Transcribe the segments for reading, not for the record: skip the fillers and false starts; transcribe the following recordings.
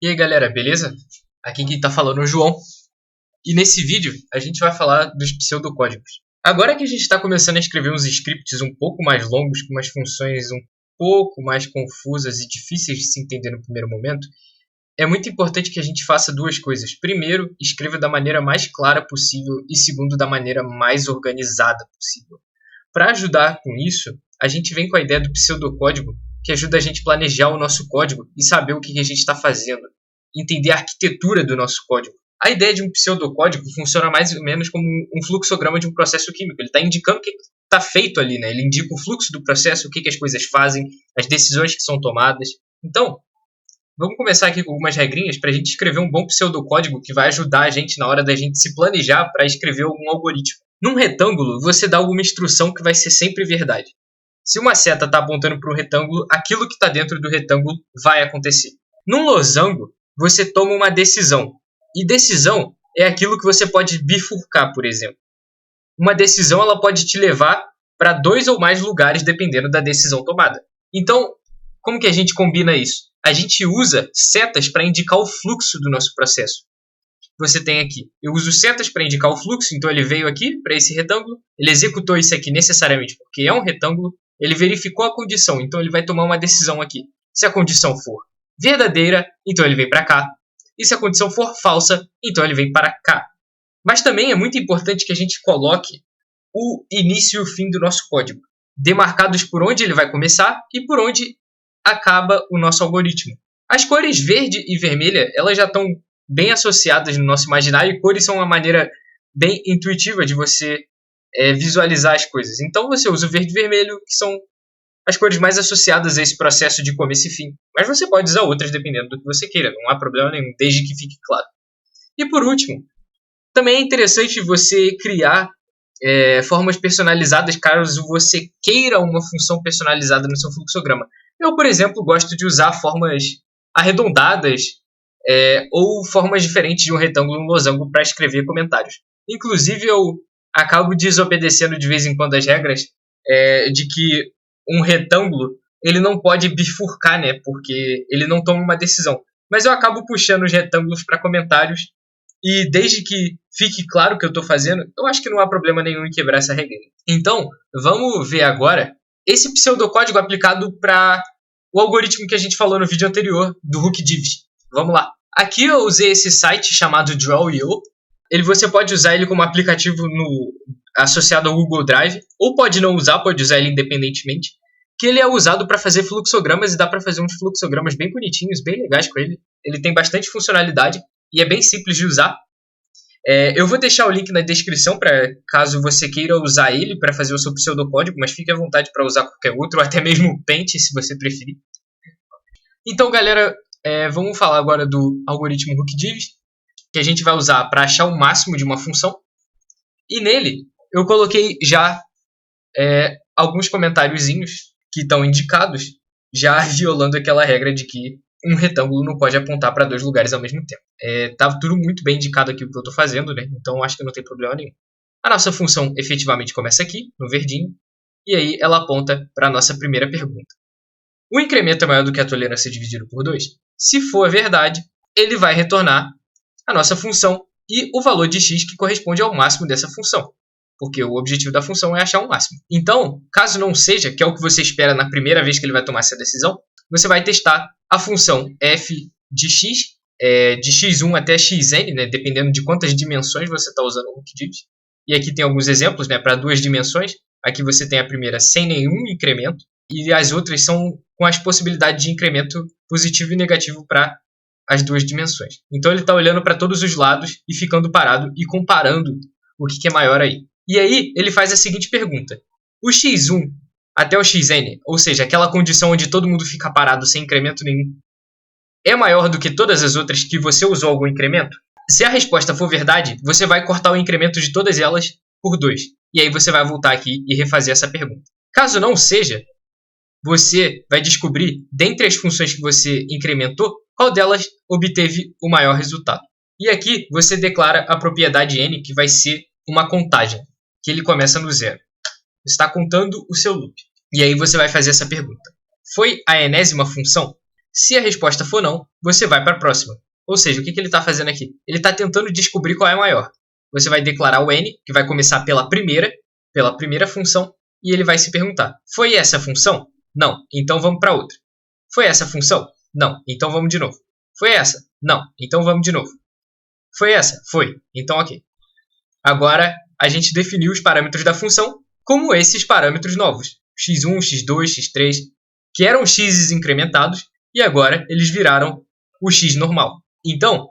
E aí galera, beleza? Aqui quem tá falando é o João. E nesse vídeo a gente vai falar dos pseudocódigos. Agora que a gente está começando a escrever uns scripts um pouco mais longos, com umas funções um pouco mais confusas e difíceis de se entender no primeiro momento, é muito importante que a gente faça duas coisas. Primeiro, escreva da maneira mais clara possível e segundo, da maneira mais organizada possível. Para ajudar com isso, a gente vem com a ideia do pseudocódigo, que ajuda a gente a planejar o nosso código e saber o que a gente está fazendo, entender a arquitetura do nosso código. A ideia de um pseudocódigo funciona mais ou menos como um fluxograma de um processo químico. Ele está indicando o que está feito ali, né? Ele indica o fluxo do processo, o que as coisas fazem, as decisões que são tomadas. Então, vamos começar aqui com algumas regrinhas para a gente escrever um bom pseudocódigo que vai ajudar a gente na hora da gente se planejar para escrever algum algoritmo. Num retângulo, você dá alguma instrução que vai ser sempre verdade. Se uma seta está apontando para um retângulo, aquilo que está dentro do retângulo vai acontecer. Num losango, você toma uma decisão. E decisão é aquilo que você pode bifurcar, por exemplo. Uma decisão ela pode te levar para 2 ou mais lugares, dependendo da decisão tomada. Então, como que a gente combina isso? A gente usa setas para indicar o fluxo do nosso processo. Você tem aqui, eu uso setas para indicar o fluxo, então ele veio aqui para esse retângulo, ele executou isso aqui necessariamente porque é um retângulo, ele verificou a condição, então ele vai tomar uma decisão aqui. Se a condição for verdadeira, então ele vem para cá. E se a condição for falsa, então ele vem para cá. Mas também é muito importante que a gente coloque o início e o fim do nosso código, demarcados por onde ele vai começar e por onde acaba o nosso algoritmo. As cores verde e vermelha, elas já estão bem associadas no nosso imaginário, e cores são uma maneira bem intuitiva de você visualizar as coisas. Então você usa o verde e vermelho, que são as cores mais associadas a esse processo de começo e fim. Mas você pode usar outras dependendo do que você queira, não há problema nenhum, desde que fique claro. E por último, também é interessante você criar formas personalizadas caso você queira uma função personalizada no seu fluxograma. Eu, por exemplo, gosto de usar formas arredondadas ou formas diferentes de um retângulo e um losango para escrever comentários. Inclusive, eu acabo desobedecendo de vez em quando as regras de que um retângulo ele não pode bifurcar, né? Porque ele não toma uma decisão. Mas eu acabo puxando os retângulos para comentários e desde que fique claro o que eu estou fazendo, eu acho que não há problema nenhum em quebrar essa regra. Então, vamos ver agora esse pseudocódigo aplicado para o algoritmo que a gente falou no vídeo anterior do HookDiv. Vamos lá. Aqui eu usei esse site chamado Draw.io. Você pode usar ele como aplicativo associado ao Google Drive, ou pode não usar, pode usar ele independentemente, que ele é usado para fazer fluxogramas e dá para fazer uns fluxogramas bem bonitinhos, bem legais com ele. Ele tem bastante funcionalidade e é bem simples de usar. Eu vou deixar o link na descrição para caso você queira usar ele para fazer o seu pseudocódigo, mas fique à vontade para usar qualquer outro, ou até mesmo o Paint, se você preferir. Então, galera, vamos falar agora do algoritmo HookDiv, que a gente vai usar para achar o máximo de uma função. E nele, eu coloquei já alguns comentáriozinhos que estão indicados, já violando aquela regra de que um retângulo não pode apontar para 2 lugares ao mesmo tempo. Tá tudo muito bem indicado aqui o que eu estou fazendo, né? Então acho que não tem problema nenhum. A nossa função efetivamente começa aqui, no verdinho, e aí ela aponta para a nossa primeira pergunta. O incremento é maior do que a tolerância dividido por 2? Se for verdade, ele vai retornar a nossa função e o valor de x que corresponde ao máximo dessa função, porque o objetivo da função é achar o máximo. Então, caso não seja, que é o que você espera na primeira vez que ele vai tomar essa decisão, você vai testar a função f de x, de x1 até xn, né, dependendo de quantas dimensões você está usando o HookDiv. E aqui tem alguns exemplos, né, para 2 dimensões. Aqui você tem a primeira sem nenhum incremento, e as outras são com as possibilidades de incremento positivo e negativo para as 2 dimensões. Então ele está olhando para todos os lados e ficando parado e comparando o que é maior aí. E aí ele faz a seguinte pergunta. O x1 até o xn, ou seja, aquela condição onde todo mundo fica parado sem incremento nenhum, é maior do que todas as outras que você usou algum incremento? Se a resposta for verdade, você vai cortar o incremento de todas elas por 2. E aí você vai voltar aqui e refazer essa pergunta. Caso não seja, você vai descobrir, dentre as funções que você incrementou, qual delas obteve o maior resultado. E aqui você declara a propriedade n, que vai ser uma contagem, que ele começa no 0. Você está contando o seu loop. E aí você vai fazer essa pergunta. Foi a enésima função? Se a resposta for não, você vai para a próxima. Ou seja, o que ele está fazendo aqui? Ele está tentando descobrir qual é a maior. Você vai declarar o n, que vai começar pela primeira função, e ele vai se perguntar: foi essa a função? Não, então vamos para outra. Foi essa a função? Não, então vamos de novo. Foi essa? Não, então vamos de novo. Foi essa? Foi, então ok. Agora a gente definiu os parâmetros da função como esses parâmetros novos, x1, x2, x3, que eram x's incrementados, e agora eles viraram o x normal. Então,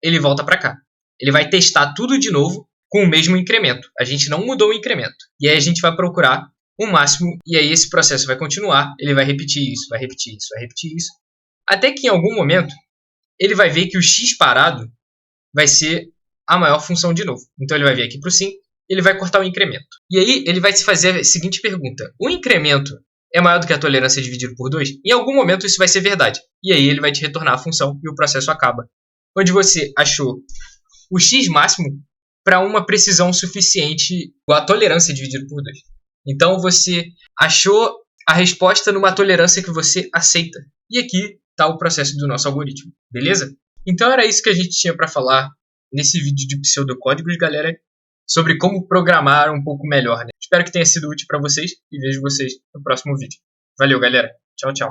ele volta para cá. Ele vai testar tudo de novo com o mesmo incremento. A gente não mudou o incremento. E aí a gente vai procurar o máximo, e aí esse processo vai continuar, ele vai repetir isso, vai repetir isso, vai repetir isso, até que em algum momento ele vai ver que o x parado vai ser a maior função de novo. Então ele vai vir aqui para o sim, ele vai cortar o incremento. E aí ele vai se fazer a seguinte pergunta: o incremento é maior do que a tolerância dividido por 2? Em algum momento isso vai ser verdade. E aí ele vai te retornar a função e o processo acaba. Onde você achou o x máximo para uma precisão suficiente igual a tolerância dividido por 2. Então você achou a resposta numa tolerância que você aceita. E aqui está o processo do nosso algoritmo, beleza? Então era isso que a gente tinha para falar nesse vídeo de pseudocódigos, galera, sobre como programar um pouco melhor, né? Espero que tenha sido útil para vocês e vejo vocês no próximo vídeo. Valeu, galera. Tchau, tchau.